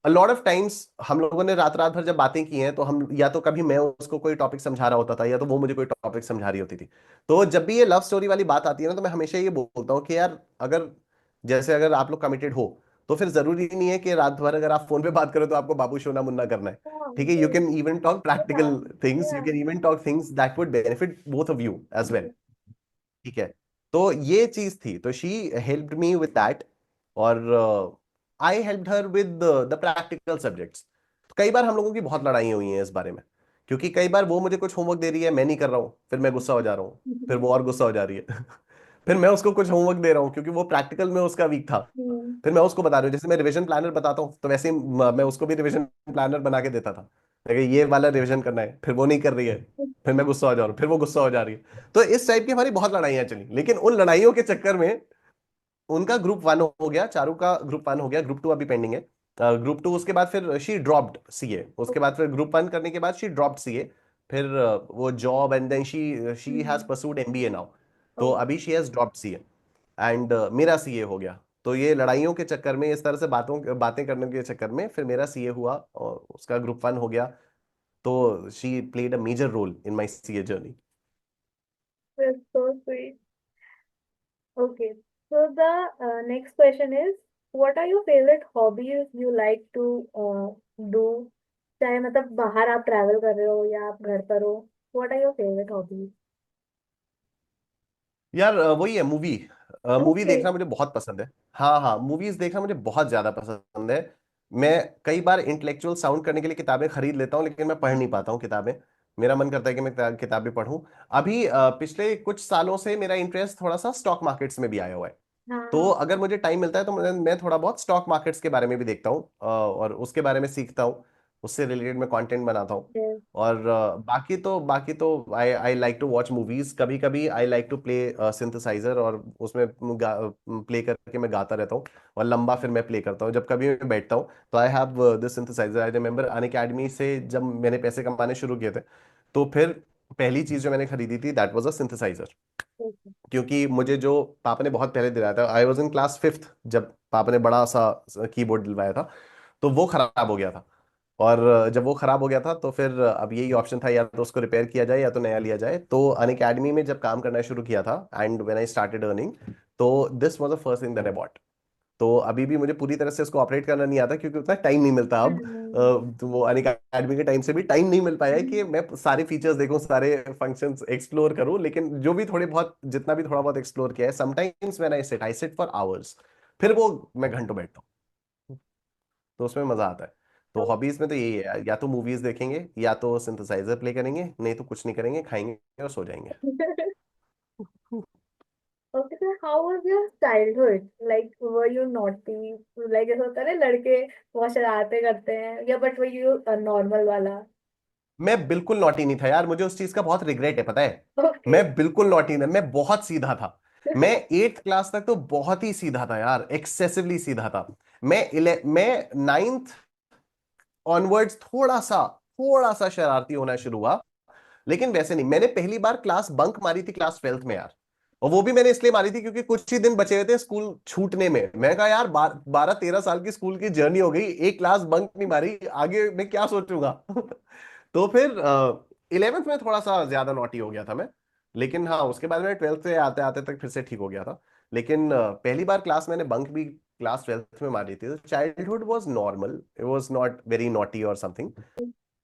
अ लॉट ऑफ टाइम्स हम लोगों ने रात रात भर जब बातें की हैं, तो हम या तो कभी मैं उसको कोई टॉपिक समझा रहा होता था या तो वो मुझे कोई टॉपिक समझा रही होती थी। तो जब भी ये लव स्टोरी वाली बात आती है ना, तो मैं हमेशा ये बोलता हूँ कि यार, अगर जैसे अगर आप लोग कमिटेड हो, तो फिर जरूरी नहीं है कि रात भर अगर आप फोन पे बात करो तो आपको बाबू सोना मुन्ना करना है। ठीक है, you can even talk practical Yeah. Things, you Yeah. Can even talk things that would benefit both of you as well. ठीक है, तो ये चीज थी, तो she helped me with that. और I helped her with the practical subjects. कई बार हम लोगों की बहुत लड़ाई हुई हैं इस बारे में, क्योंकि कई बार वो मुझे कुछ होमवर्क दे रही है, मैं नहीं कर रहा हूँ, फिर मैं गुस्सा हो जा रहा हूँ, फिर वो और गुस्सा हो जा रही है। फिर मैं उसको कुछ होमवर्क दे रहा हूँ क्योंकि वो प्रैक्टिकल में उसका वीक था, Hmm. फिर मैं उसको बता रहा हूँ। जैसे मैं रिवीजन प्लानर बताता हूँ, तो वैसे ही मैं उसको भी रिवीजन प्लानर बना के देता था, लेकिन ये वाला रिवीजन करना है, फिर वो नहीं कर रही है, फिर मैं गुस्सा हो जा रहा हूँ, फिर वो गुस्सा हो जा रही है। तो इस टाइप की हमारी बहुत लड़ाइयाँ चली, लेकिन उन लड़ाइयों के चक्कर में उनका ग्रुप 1 हो गया, चारू का ग्रुप 1 हो गया, ग्रुप 2 अभी पेंडिंग है। ग्रुप 2 उसके बाद फिर शी ड्रॉप्ड सीए, उसके बाद फिर ग्रुप 1 करने के बाद शी ड्रॉप्ड सीए। फिर वो job and then she she has pursued MBA now. तो ओके। अभी she has dropped CA and मेरा सीए हो गया। तो ये लड़ाइयों के चक्कर में, इस तरह से बातें करने के चक्कर में फिर मेरा सीए हुआ और उसका ग्रुप 1 हो गया। तो she played a major role in my CA journey. That's so sweet. Okay. So the next question is, what are your favorite hobbies you like to do? चाहे मतलब बाहर आप ट्रैवल कर रहे हो या आप घर पर हो, what are your favorite hobbies? यार वही है, मूवी। Movie Okay. देखना मुझे बहुत पसंद है। हाँ हाँ, मूवीज देखना मुझे बहुत ज्यादा पसंद है। मैं कई बार इंटेलेक्चुअल साउंड करने के लिए किताबें खरीद लेता हूँ, लेकिन मैं पढ़ नहीं पाता हूँ किताबें। मेरा मन करता है कि मैं किताबें पढूं। अभी पिछले कुछ सालों से मेरा इंटरेस्ट थोड़ा सा स्टॉक मार्केट्स में भी आया हुआ है। तो हाँ। अगर मुझे टाइम मिलता है तो मैं थोड़ा बहुत स्टॉक मार्केट्स के बारे में भी देखता हूँ, और उसके बारे में सीखता हूँ। उससे रिलेटेड मैं कंटेंट बनाता हूँ। Yes. और बाकी तो I I like to watch movies. कभी कभी I like to play synthesizer, और उसमें प्ले करके मैं गाता रहता हूँ। और लंबा फिर मैं प्ले करता हूँ जब कभी मैं बैठता हूँ। तो I have this synthesizer. I remember Unacademy से जब मैंने पैसे कमाने शुरू किए थे, तो फिर पहली चीज जो मैंने खरीदी थी that was a synthesizer. Okay. क्योंकि मुझे जो पापा ने बहुत पहले दिलाया था, I was in class 5th जब पापा ने बड़ा सा कीबोर्ड दिलवाया था, तो वो खराब हो गया था। और जब वो खराब हो गया था तो फिर अब यही ऑप्शन था, या तो उसको रिपेयर किया जाए या तो नया लिया जाए। तो अन अकेडमी में जब काम करना शुरू किया था and when I started earning, तो this was the first thing that I bought. तो अभी भी मुझे पूरी तरह से उसको ऑपरेट करना नहीं आता, क्योंकि उतना टाइम नहीं मिलता अब। तो वो अन अकेडमी के टाइम से भी टाइम नहीं मिल पाया है कि मैं सारे फीचर्स देखूं, सारे फंक्शंस एक्सप्लोर करूं। लेकिन जो भी थोड़े बहुत, जितना भी थोड़ा बहुत एक्सप्लोर किया है, sometimes when I sit for hours, फिर वो मैं घंटों बैठता हूँ। तो उसमें मजा आता है। तो हॉबीज में तो यही है, या तो मूवीज देखेंगे, या तो सिंथेसाइजर प्ले करेंगे, नहीं तो कुछ नहीं करेंगे, खाएंगे और सो जाएंगे। Okay. Okay, so how was your childhood? Like, were you naughty? Like ऐसा होता है ना, लड़के बहुत शरारतें करते हैं, या बट were you नॉर्मल वाला? मैं बिल्कुल नॉटी नहीं था यार, मुझे उस चीज का बहुत रिग्रेट है, पता है। मैं Okay. बिल्कुल नॉटी नहीं, मैं बहुत सीधा था। मैं 8th क्लास तक तो बहुत ही सीधा था यार, एक्सेसिवली सीधा था। मैं 9th ऑनवर्ड्स थोड़ा सा शरारती होना शुरू हुआ। लेकिन वैसे नहीं, मैंने पहली बार क्लास बंक मारी थी क्लास 12th में यार। और वो भी मैंने इसलिए मारी थी क्योंकि कुछ ही दिन बचे हुए थे स्कूल छूटने में। मैं कहा यार, 12-13 साल की स्कूल की जर्नी हो गई, एक क्लास बंक नहीं मारी, आगे मैं क्या सोचूंगा। तो फिर 11th में थोड़ा सा ज्यादा नॉटी हो गया था मैं। लेकिन हाँ, उसके बाद में 12th से आते आते तक फिर से ठीक हो गया था। लेकिन पहली बार क्लास मैंने बंक भी क्लास 12th में मारी थी। तो childhood was normal, it was not very naughty और something.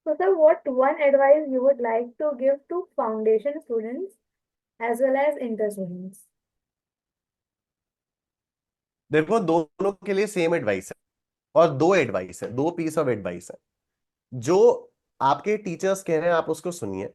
So, sir, what one advice you would like to give to foundation students as well as inter students? देखो, दोनों के लिए सेम एडवाइस है, और दो एडवाइस है, दो पीस ऑफ एडवाइस है। जो आपके टीचर्स कह रहे हैं आप उसको सुनिए,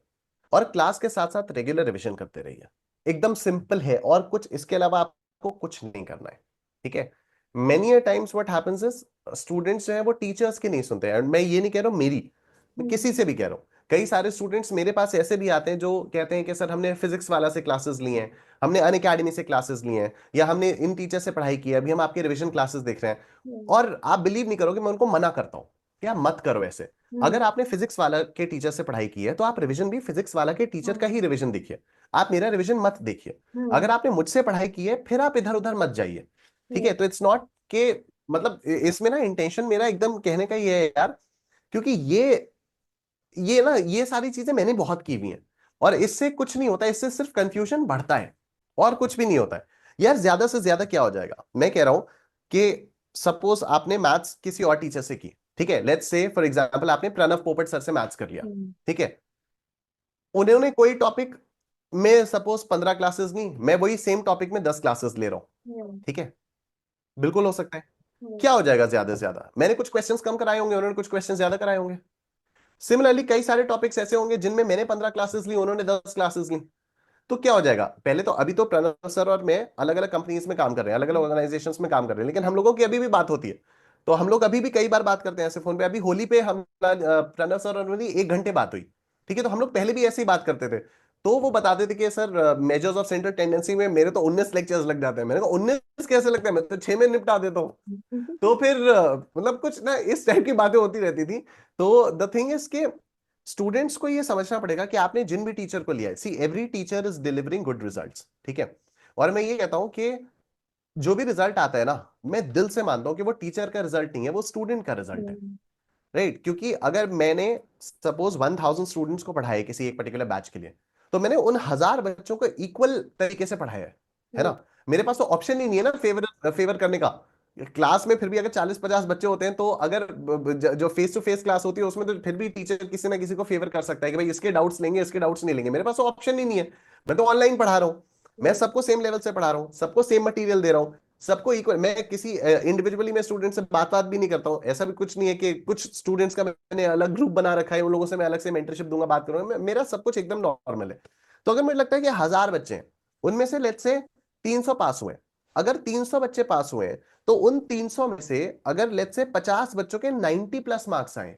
और क्लास के साथ साथ रेगुलर रिवीजन करते रहिए। एकदम सिंपल है, और कुछ इसके अलावा आपको कुछ नहीं करना है। ठीक है। Many a times what happens is, students जो है वो टीचर्स की नहीं सुनते हैं। मैं ये नहीं कह रहा हूं मेरी, मैं Hmm. किसी से भी कह रहा हूँ। कई सारे स्टूडेंट्स मेरे पास ऐसे भी आते हैं जो कहते हैं कि सर, हमने फिजिक्स वाला से क्लासेस ली हैं, हमने अन अकेडमी से क्लासेस ली हैं, या हमने इन टीचर से पढ़ाई की है, अभी हम आपके रिवीजन क्लासेस देख रहे हैं। Hmm. और आप बिलीव नहीं करोगे, मैं उनको मना करता हूँ कि आप मत करो ऐसे। Hmm. अगर आपने फिजिक्स वाला के टीचर से पढ़ाई की है, तो आप रिवीजन भी फिजिक्स वाला के टीचर का ही रिवीजन देखिए। आप मेरा रिवीजन मत देखिए। Hmm. अगर आपने मुझसे पढ़ाई की है, फिर आप इधर उधर मत जाइए। ठीक Hmm. है। तो इट्स नॉट के, मतलब इसमें ना इंटेंशन मेरा एकदम कहने का ये है यार, क्योंकि ये ना, ये सारी चीजें मैंने बहुत की हुई हैं। और इससे कुछ नहीं होता, इससे सिर्फ कंफ्यूजन बढ़ता है, और कुछ भी नहीं होता है। यार, ज्यादा से ज्यादा क्या हो जाएगा, मैं कह रहा हूं कि सपोज आपने मैथ्स किसी और टीचर से की, ठीक है, लेट्स से फॉर एग्जांपल आपने प्रणव पोपट सर से मैथ्स कर लिया। Hmm. ठीक है। उन्होंने कोई टॉपिक में सपोज 15 क्लासेस ली, मैं वही सेम टॉपिक में 10 क्लासेस ले रहा हूं। Hmm. ठीक है। बिल्कुल हो सकता है। Hmm. क्या हो जाएगा, ज्यादा से ज्यादा मैंने कुछ क्वेश्चंस कम कराए होंगे, उन्होंने कुछ क्वेश्चंस ज्यादा कराए होंगे। सिमिलरली कई सारे टॉपिक्स ऐसे होंगे जिनमें मैंने 15 क्लासेस ली, उन्होंने 10 क्लासेस ली। तो क्या हो जाएगा, पहले तो अभी तो प्रणव सर और मैं अलग अलग कंपनीज में काम कर रहे हैं, अलग अलग ऑर्गेनाइजेशंस में काम कर रहे हैं, लेकिन हम लोगों की अभी भी बात होती है। तो हम लोग अभी भी कई बार बात करते हैं ऐसे फोन पे। अभी होली पे हम प्रणव सर और मेरी 1 घंटे बात हुई। ठीक है। तो हम लोग पहले भी ऐसे ही बात करते थे। तो वो बताते थे कि sir measures of central tendency में मेरे तो 19 लेक्चर्स लग जाते हैं। मैंने कहा 19 कैसे लगता है, मैं तो 6 में निपटा देता हूँ। तो फिर मतलब कुछ ना इस टाइप की बातें होती रहती थी। तो द थिंग इज कि स्टूडेंट्स को ये समझना पड़ेगा कि आपने जिन भी टीचर को लिया है, see every teacher is delivering good results, ठीक है। और मैं ये कहता हूं कि जो भी रिजल्ट आता है ना, मैं दिल से मानता हूं कि वो टीचर का रिजल्ट नहीं है, वो स्टूडेंट का रिजल्ट है, राइट। क्योंकि अगर मैंने सपोज 1000 स्टूडेंट्स को पढ़ाया किसी एक पर्टिकुलर बैच के लिए, तो मैंने उन 1000 बच्चों को इक्वल तरीके से पढ़ाया है ना। मेरे पास तो ऑप्शन ही नहीं है ना फेवर फेवर करने का। क्लास में फिर भी अगर 40-50 बच्चे होते हैं, तो अगर जो फेस टू फेस क्लास होती है उसमें तो फिर भी टीचर किसी ना किसी को फेवर कर सकता है कि भाई इसके डाउट्स लेंगे, इसके डाउट्स नहीं लेंगे। मेरे पास तो ऑप्शन ही नहीं है। मैं तो ऑनलाइन पढ़ा रहा हूँ, मैं सबको सेम लेवल से पढ़ा रहा हूँ, सबको सेम मटेरियल दे रहा हूँ, सबको इक्वल। मैं किसी इंडिविजुअली मैं स्टूडेंट से बात भी नहीं करता हूँ। ऐसा भी कुछ नहीं है कि कुछ स्टूडेंट्स का मैंने अलग ग्रुप बना रखा है, उन लोगों से मैं अलग से मेंटरशिप दूंगा, बात करूंगा। मेरा सब कुछ एकदम नॉर्मल है। तो अगर मुझे लगता है कि 1000 बच्चे हैं, उनमें से लेट्स से 300 पास हुए, अगर 300 बच्चे पास हुए हैं, तो उन 300 में से अगर लेट्स से 50 बच्चों के 90 प्लस मार्क्स आए,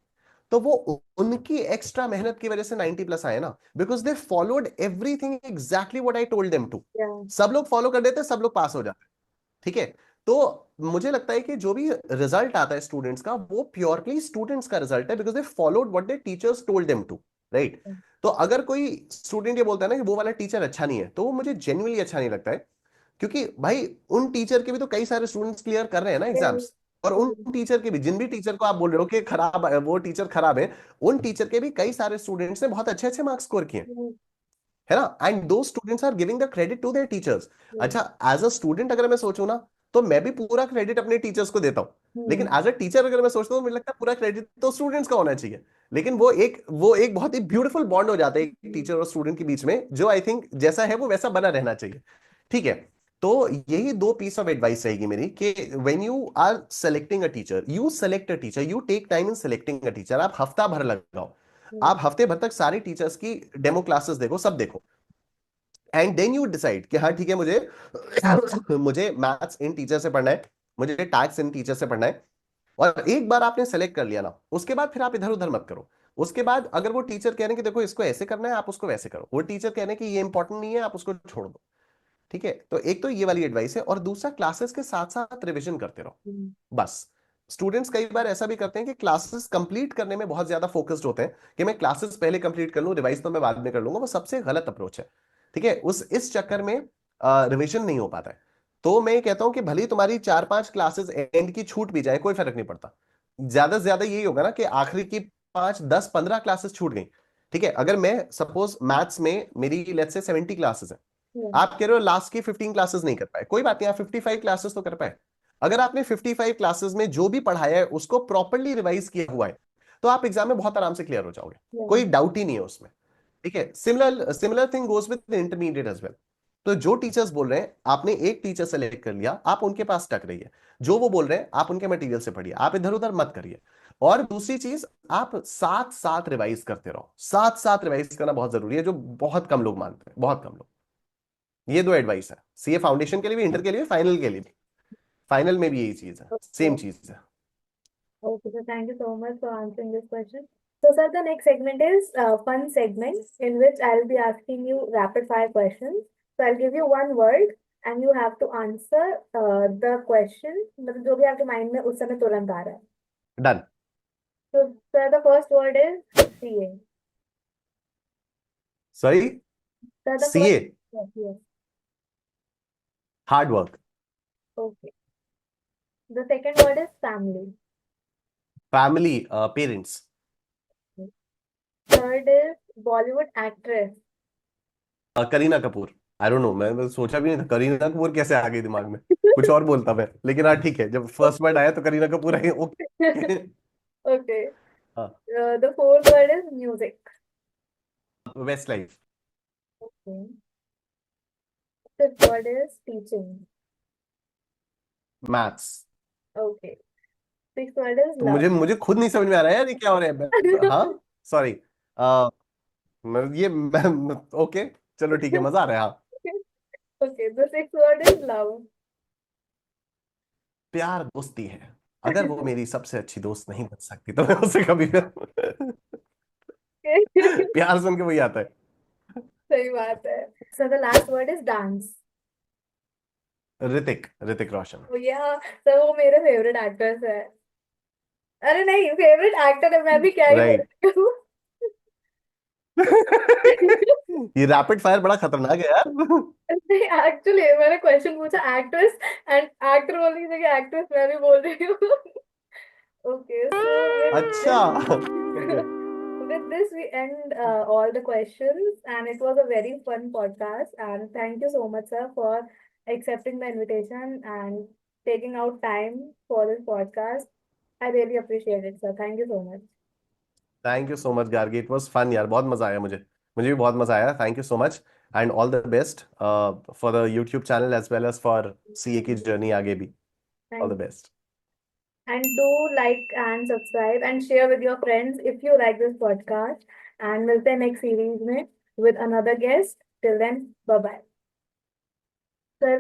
तो वो उनकी एक्स्ट्रा मेहनत की वजह से 90 प्लस आए ना, because they followed everything exactly what I told them to. सब लोग फॉलो कर देते, सब लोग पास हो जाते, ठीक है। तो मुझे लगता है कि जो भी रिजल्ट आता है स्टूडेंट्स का, वो प्योरली स्टूडेंट्स का रिजल्ट है, because they followed what they teachers told them to, right. तो अगर कोई स्टूडेंट ये बोलता है ना कि वो वाला टीचर अच्छा नहीं है, तो वो मुझे जेन्युइनली अच्छा नहीं लगता है। क्योंकि भाई उन टीचर के भी तो कई सारे स्टूडेंट्स क्लियर कर रहे हैं ना एग्जाम्स। और उन टीचर के भी, जिन भी टीचर को आप बोल रहे हो कि खराब वो टीचर खराब है, उन टीचर के भी कई सारे स्टूडेंट्स ने बहुत अच्छे अच्छे मार्क्स स्कोर किए, है ना। एंड दो students are giving the credit to their teachers. अच्छा, एज अ स्टूडेंट अगर मैं सोचूं ना, तो मैं भी पूरा क्रेडिट अपने टीचर्स को देता हूं। लेकिन एज अ टीचर अगर मैं सोचता हूँ, मुझे लगता है पूरा क्रेडिट तो स्टूडेंट्स का होना चाहिए। लेकिन वो एक बहुत ही ब्यूटीफुल बॉन्ड हो जाता है एक टीचर और स्टूडेंट के बीच में, जो आई थिंक जैसा है वो वैसा बना रहना चाहिए, ठीक है। तो यही दो पीस ऑफ एडवाइस रहेगी मेरी कि when you are selecting a teacher, you select a teacher, you take time in selecting a teacher. आप हफ्ता भर लगाओ, आप हफ्ते भर तक सारी टीचर्स की डेमो क्लासेस देखो, सब देखो, एंड देन यू डिसाइड कि हाँ ठीक है, मुझे मुझे मैथ्स इन टीचर से पढ़ना है, मुझे टैक्स इन टीचर से पढ़ना है। और एक बार आपने सेलेक्ट कर लिया ना, उसके बाद फिर आप इधर उधर मत करो। उसके बाद अगर वो टीचर कह रहे हैं कि देखो इसको ऐसे करना है, आप उसको वैसे करो। वो टीचर कह रहे हैं कि ये इंपॉर्टेंट नहीं है, आप उसको छोड़ दो, ठीक है। तो एक तो ये वाली एडवाइस है, और दूसरा क्लासेस के साथ साथ रिविजन करते रहो, बस। स्टूडेंट्स कई बार ऐसा भी करते हैं कि क्लासेस कंप्लीट करने में बहुत ज्यादा फोकस्ड होते हैं कि मैं क्लासेस पहले कंप्लीट कर लूं, रिवाइज तो मैं बाद में कर लूंगा। वो सबसे गलत अप्रोच है, ठीक है। इस चक्कर में रिविजन नहीं हो पाता है। तो मैं ये कहता हूं कि भले ही तुम्हारी 4-5 क्लासेस एंड की छूट भी जाए, कोई फर्क नहीं पड़ता। ज्यादा से ज्यादा यही होगा ना कि आखिरी की 5, 10, 15 क्लासेस छूट गई, ठीक है। अगर मैं सपोज मैथ्स में मेरी लेट्स से 70 क्लासेस है, आप कह रहे हो लास्ट की 15 क्लासेस नहीं कर पाए, कोई बात नहीं, आप 55 क्लासेस तो कर पाए। अगर आपने 55 क्लासेस में जो भी पढ़ाया है उसको प्रॉपरली रिवाइज किया हुआ है, तो आप एग्जाम में बहुत आराम से क्लियर हो जाओगे, कोई डाउट ही नहीं है उसमें, ठीक है। Similar similar thing goes with intermediate as well. तो जो टीचर्स बोल रहे हैं, आपने एक टीचर सेलेक्ट कर लिया, आप उनके पास टक रही है, जो वो बोल रहे हैं आप उनके मटेरियल से पढ़िए, आप इधर उधर मत करिए। और दूसरी चीज, आप साथ साथ रिवाइज करते रहो। साथ साथ रिवाइज करना बहुत जरूरी है, जो बहुत कम लोग मानते हैं, बहुत कम लोग। ये दो एडवाइस है, सीए फाउंडेशन के लिए भी, इंटर के लिए, फाइनल के लिए भी। फाइनल में भी यही चीज है, सेम Okay. चीज है। Okay, so thank you so much for answering this question. So, sir, the next segment is fun segment in which I'll be asking you rapid fire questions. So, I'll give you one word and you have to answer the question, मतलब जो भी आपके mind में उस समय तुरंत आ रहा है. Done. So, sir, the first word is CA. Sorry, Sir, the first, CA, yes, yes. Hard work. Okay. The second word is family. Family, parents. Third is Bollywood actress. Kareena Kapoor. I don't know, मैं सोचा भी नहीं था करीना कपूर कैसे आ गई दिमाग में, कुछ और बोलता मैं, लेकिन हाँ ठीक है, जब फर्स्ट वर्ड आया तो करीना कपूर आई, ओके। Okay. हाँ, The fourth word is music. Westlife. Okay. Fifth word is teaching. Maths. Okay. Sixth word is तो love. मुझे मुझे खुद नहीं समझ में आ रहा है यार, ये क्या हो रहा है। हाँ, सॉरी। ओके, चलो ठीक है, मजा आ रहा है, हाँ। Okay. The sixth word is love. प्यार दोस्ती है, अगर वो मेरी सबसे अच्छी दोस्त नहीं बन सकती तो मैं उसे कभी Okay. प्यार सुन के वही आता है। सही बात है. So the last word is dance. Hrithik Roshan. Oh yeah, so वो मेरे फेवरेट एक्टर्स है. अरे नहीं, फेवरेट एक्टर है, मैं भी क्या ही राइट. बोल रही हूँ. ये रैपिड फायर बड़ा खतरनाक है यार. नहीं, एक्चुअली मैंने क्वेश्चन पूछा एक्ट्रेस एंड एक्टर बोलने की जगह एक्ट्रेस मैं भी बोल रही हूँ. Okay, so with अच्छा. this, Okay. with this we end all the questions, and it was a very fun podcast. And thank you so much, sir, for accepting the invitation and taking out time for this podcast. I really appreciate it, sir. Thank you so much. Thank you so much Gargi. It was fun यार. बहुत मजा आया मुझे. मुझे भी बहुत मजा आया. Thank you so much and all the best for the YouTube channel as well as for CA की जर्नी आगे भी. All the Thank you. Best. And do like and subscribe and share with your friends if you like this podcast. And मिलते हैं next series में with another guest. Till then, bye bye. Sir,